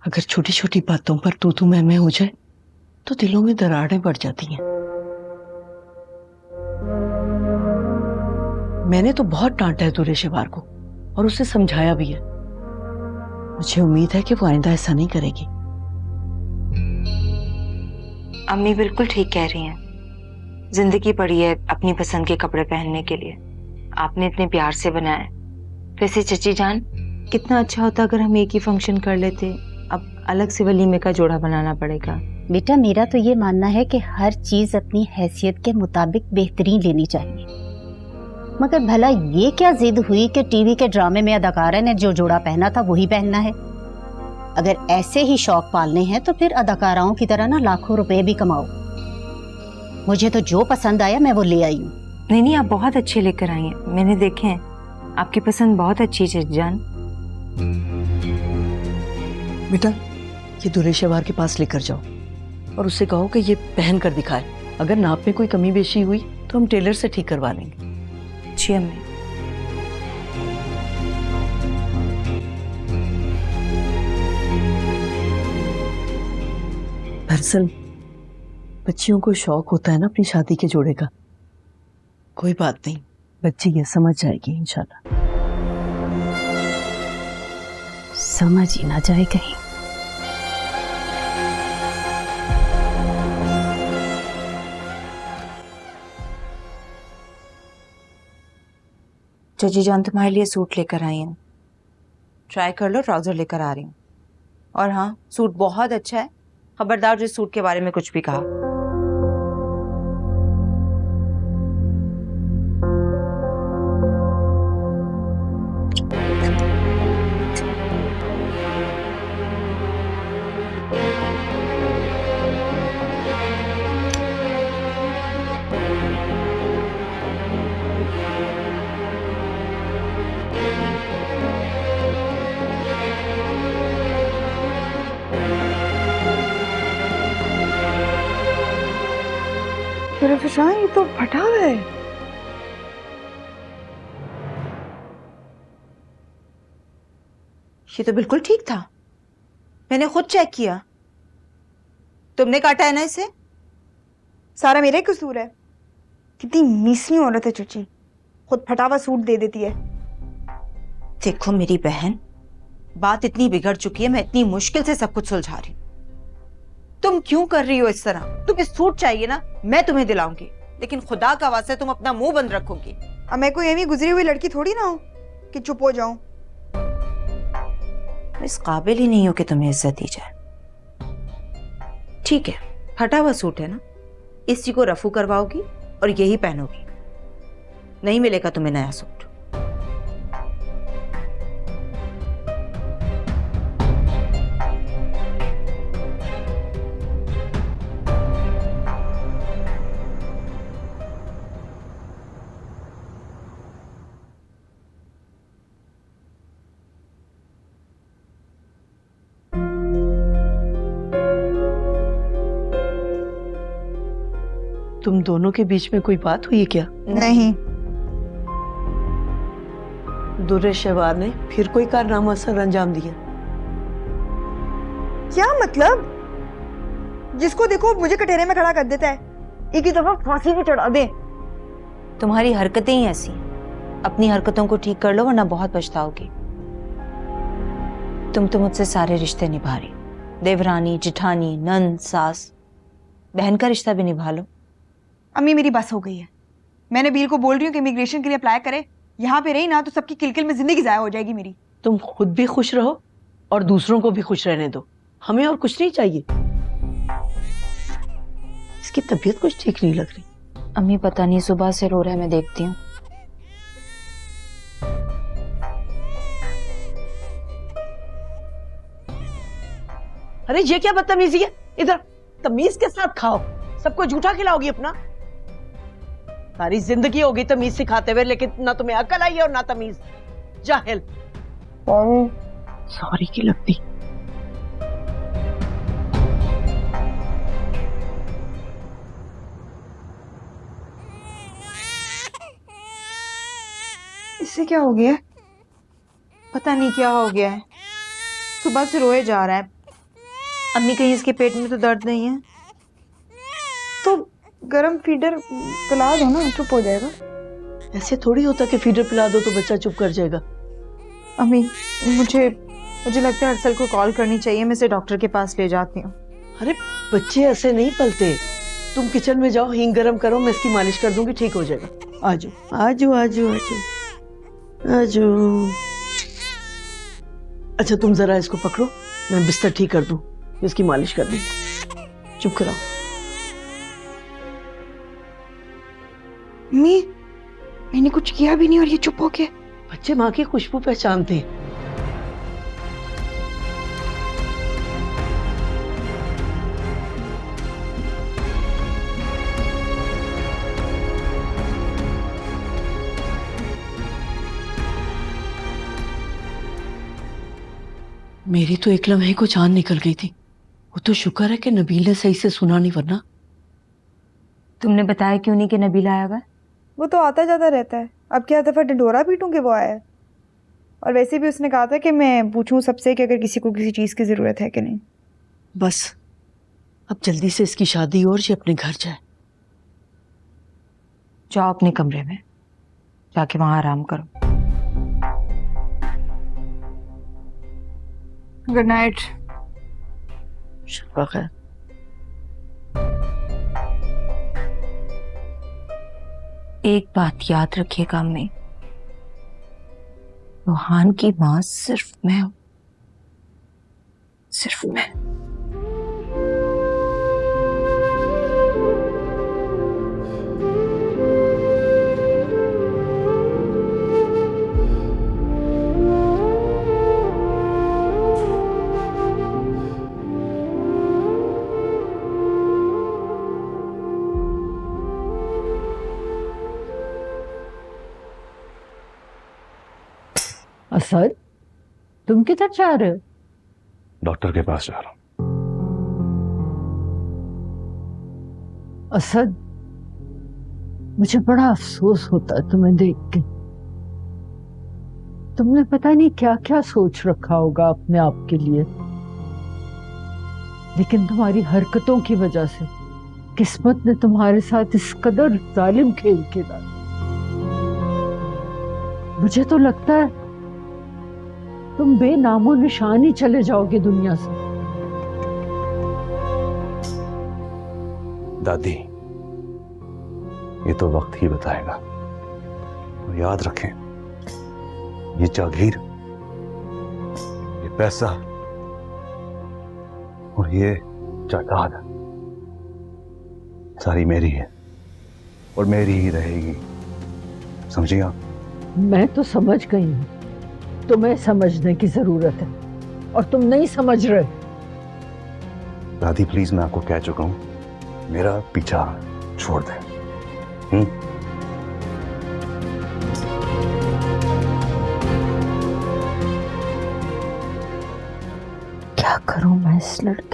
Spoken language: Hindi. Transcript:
अगर छोटी छोटी बातों पर तू मैं हो जाए तो दिलों में दरारें पड़ जाती हैं। मैंने तो बहुत डांटा है दूरे शिवार को और उसे समझाया भी है। मुझे उम्मीद है कि वो आइंदा ऐसा नहीं करेगी। अम्मी बिल्कुल ठीक कह रही हैं। जिंदगी पड़ी है अपनी पसंद के कपड़े पहनने के लिए, आपने इतने प्यार से बनाए। वैसे चची जान, कितना अच्छा होता अगर हम एक ही फंक्शन कर लेते। अब अलग से वलीमे का जोड़ा बनाना पड़ेगा। बेटा मेरा तो ये मानना है कि हर चीज अपनी हैसियत के मुताबिक बेहतरीन लेनी चाहिए, मगर भला ये क्या जिद हुई कि टीवी के ड्रामे में अदाकारा ने जो जोड़ा पहना था वही पहनना है। अगर ऐसे ही शौक पालने हैं तो फिर अदाकाराओं की तरह ना लाखों रुपए भी कमाओ। मुझे तो जो पसंद आया मैं वो ले आई हूँ। नहीं, आप बहुत अच्छे लेकर आई हैं, मैंने देखे हैं। आपकी पसंद बहुत अच्छी है जान। बेटा ये दूरे शिवार के पास लेकर जाओ और उससे कहो कि ये पहन कर दिखाए। अगर नाप में कोई कमी बेशी हुई तो हम टेलर से ठीक करवा लेंगे। जी अम्मी। दरअसल बच्चियों को शौक होता है ना अपनी शादी के जोड़े का। कोई बात नहीं, बच्ची ये समझ जाएगी इंशाल्लाह। समझ ही ना जाए कहीं। चची जान तुम्हारे लिए सूट लेकर आई हूँ, ट्राई कर लो। ट्राउजर लेकर आ रही हूँ। और हाँ, सूट बहुत अच्छा है, खबरदार जो सूट के बारे में कुछ भी कहा। ये तो फटा है। ये तो बिल्कुल ठीक था, मैंने खुद चेक किया। तुमने काटा है ना इसे? सारा मेरा ही कसूर है। कितनी मीसनी औरत है चची, खुद फटा हुआ सूट दे देती है। देखो मेरी बहन, बात इतनी बिगड़ चुकी है, मैं इतनी मुश्किल से सब कुछ सुलझा रही हूँ। तुम क्यों कर रही हो इस तरह? तुम्हें सूट चाहिए ना, मैं तुम्हें दिलाऊंगी, लेकिन खुदा का वास्ते तुम अपना मुंह बंद रखोगी। अब मैं कोई एवी गुजरी हुई लड़की थोड़ी ना हूं कि चुप हो जाऊं। इस काबिल ही नहीं हो कि तुम्हें इज्जत दी जाए। ठीक है, फटा हुआ सूट है ना, इसी को रफू करवाओगी और यही पहनोगी। नहीं मिलेगा तुम्हें नया सूट। तुम दोनों के बीच में कोई बात हुई है क्या? नहीं। दूरे शिवार ने फिर कोई कारनामा असर अंजाम दिया? क्या मतलब? जिसको देखो मुझे कटहरे में खड़ा कर देता है, एक ही दफा फांसी पे चढ़ा दे। तुम्हारी हरकतें ही ऐसी हैं। अपनी हरकतों को ठीक कर लो वरना बहुत पछताओगी। तुम तो मुझसे सारे रिश्ते निभा रही, देवरानी, जिठानी, नंद, सास, बहन का रिश्ता भी निभा लो। अम्मी मेरी बस हो गई है। मैंने बील को बोल रही हूँ कि इमिग्रेशन के लिए अप्लाई करे। यहाँ पे रही ना तो सबकी किलकिल में जिंदगी जाया हो जाएगी मेरी। तुम खुद भी खुश रहो और दूसरों को भी खुश रहने दो, हमें और कुछ नहीं चाहिए। इसकी तबीयत कुछ ठीक नहीं लग रही। अम्मी पता नहीं सुबह से रो रहा है, मैं देखती हूँ। अरे ये क्या बदतमीजी है? इधर तमीज के साथ खाओ, सबको झूठा खिलाओगी अपना? सारी जिंदगी होगी तमीज सिखाते हुए, लेकिन ना तुम्हें अकल आई है और ना तमीज। जाहिल। सॉरी की लगती। इससे क्या हो गया? पता नहीं क्या हो गया है, सुबह से रोए जा रहा है। अम्मी कहीं इसके पेट में तो दर्द नहीं है? तो गरम फीडर पिला दो ना, चुप हो जाएगा। ऐसे थोड़ी होता कि फीडर पिला दो तो बच्चा चुप कर जाएगा। अम्मी मुझे लगता है अरसल को कॉल करनी चाहिए, मैं इसे डॉक्टर के पास ले जाती हूँ। अरे बच्चे ऐसे नहीं पलते। तुम किचन में जाओ, हींग गरम करो, मैं इसकी मालिश कर दूंगी, ठीक हो जाएगा। आजो आजो आजो आजो आजो। अच्छा तुम जरा इसको पकड़ो, मैं बिस्तर ठीक कर दूं, इसकी मालिश कर दूंगी। चुप कराओ। अम्मी मैंने कुछ किया भी नहीं और ये चुप हो गया। बच्चे माँ की खुशबू पहचानते हैं। मेरी तो एक लम्हे को जान निकल गई थी। वो तो शुक्र है कि नबील ने सही से सुना नहीं, वरना। तुमने बताया क्यों नहीं कि नबीला आया हुआ है? वो तो आता जाता रहता है, अब क्या दफा ढिंढोरा पीटूं कि वो आया है। और वैसे भी उसने कहा था कि मैं पूछूं सबसे कि अगर किसी को किसी चीज़ की ज़रूरत है कि नहीं। बस अब जल्दी से इसकी शादी हो और ये अपने घर जाए। जाओ अपने कमरे में, जाके वहां आराम करो। Good night. शब्बा खैर। एक बात याद रखिएगा अम्मी, रोहान की मां सिर्फ मैं हूं, सिर्फ मैं। असद, तुम किधर जा रहे हो? डॉक्टर के पास जा रहा हूं। असद, मुझे बड़ा अफसोस होता है तुम्हें देख के। तुमने पता नहीं क्या क्या सोच रखा होगा अपने आप के लिए, लेकिन तुम्हारी हरकतों की वजह से किस्मत ने तुम्हारे साथ इस कदर जालिम खेल खेला। मुझे तो लगता है तुम बेनामो निशान ही चले जाओगे दुनिया से। दादी, ये तो वक्त ही बताएगा। और याद रखें, ये जागीर, ये पैसा और ये जायदाद सारी मेरी है और मेरी ही रहेगी, समझिए आप? मैं तो समझ गई हूँ, तुम्हें समझने की जरूरत है और तुम नहीं समझ रहे। दादी प्लीज, मैं आपको कह चुका हूं, मेरा पीछा छोड़ दें। क्या करूं मैं इस लड़के